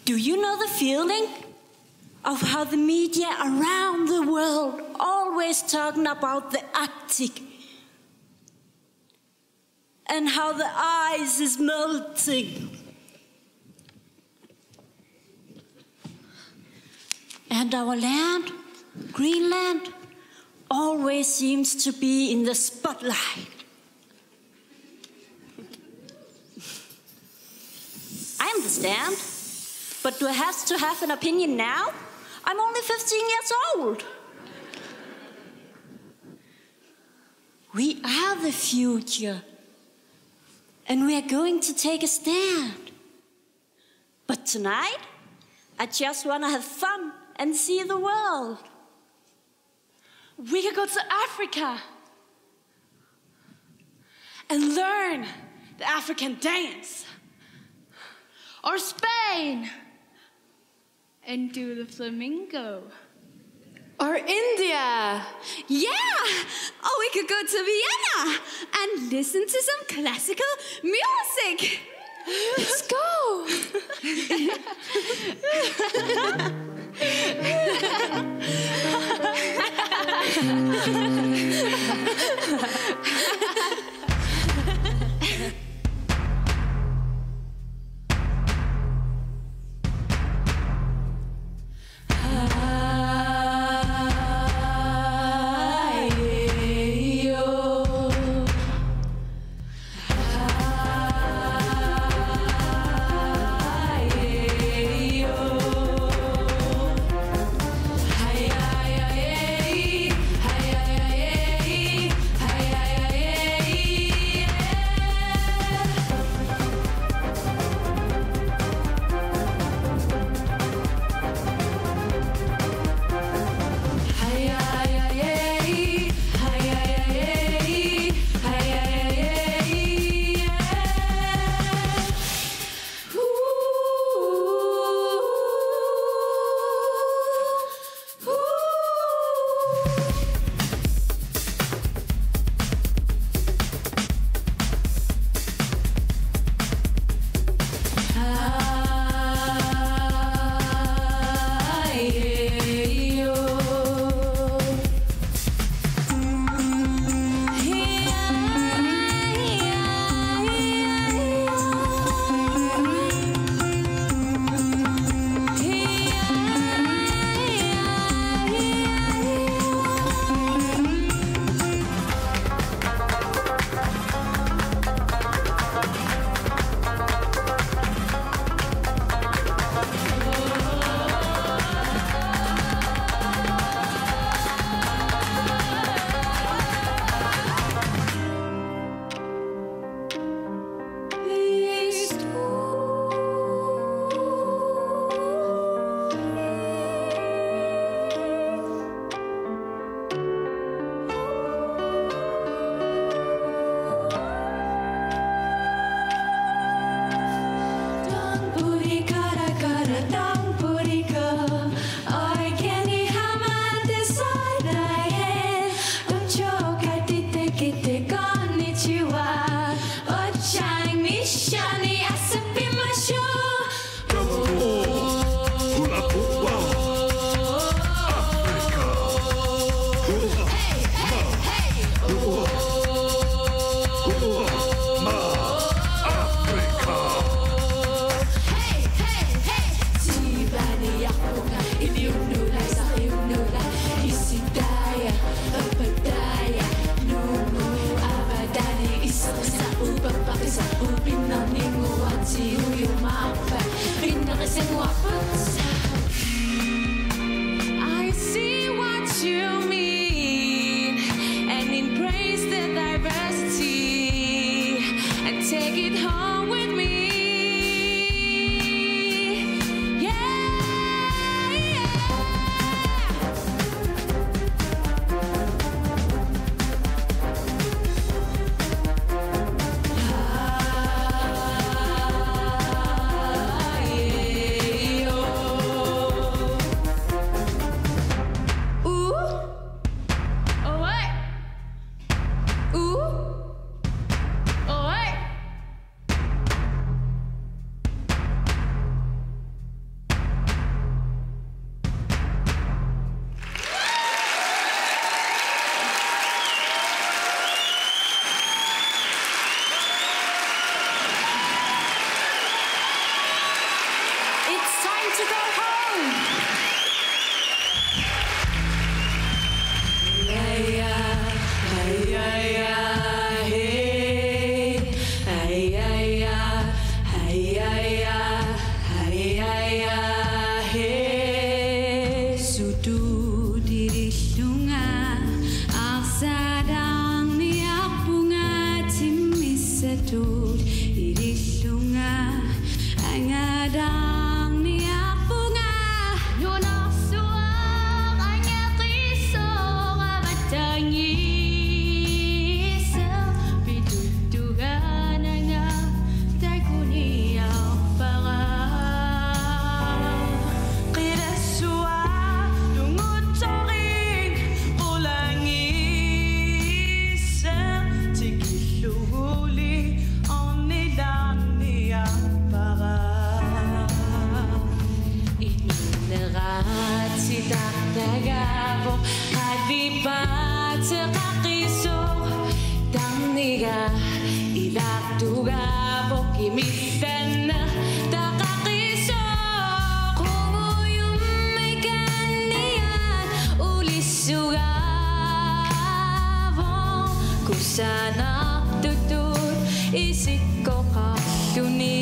Do you know the feeling of how the media around the world always talking about the Arctic and how the ice is melting? And our land, Greenland, always seems to be in the spotlight. I understand, but do I have to have an opinion now? I'm only 15 years old. We are the future, and we are going to take a stand. But tonight, I just want to have fun and see the world. We could go to Africa and learn the African dance. Or Spain and do the flamingo. Or India. Yeah! Or we could go to Vienna and listen to some classical music. Let's go! ilillunga arsadang niapunga timmisatut ilillunga angadang niapunga nunarsuaq anyaqisoq avatangisa pituttugananga takuniarpara qirassua lunguttorin qulangisa tikilluguli ornilarniarpara inneratitartagavoq alipateqaqisoq tarniga ilartugavoq imittanna taqaqisoq qunguyummikannian ulissugavoq kusanartutut isikkoqarluni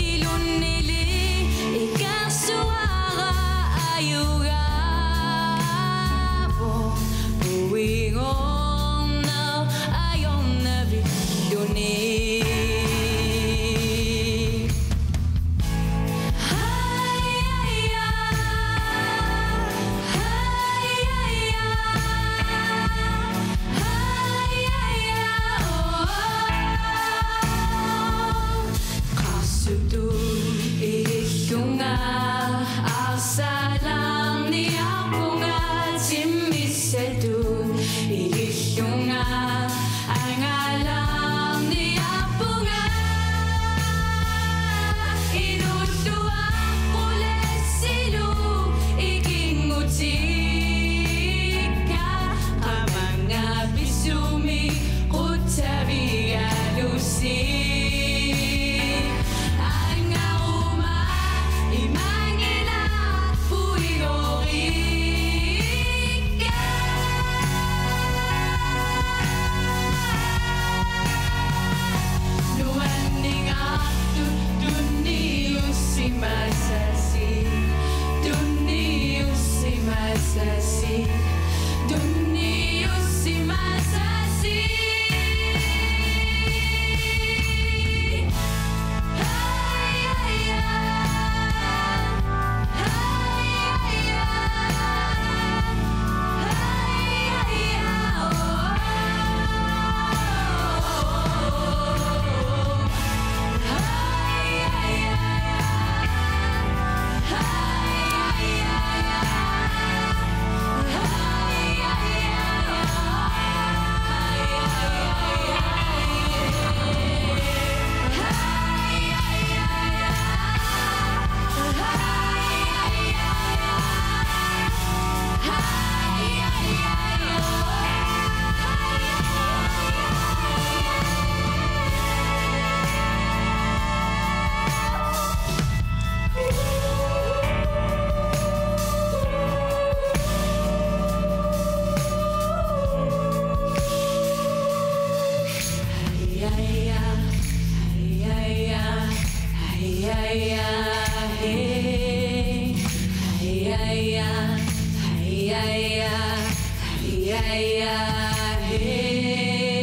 ilunnili ikarsuara ayugavoq puingorna ayonna villuni Hey.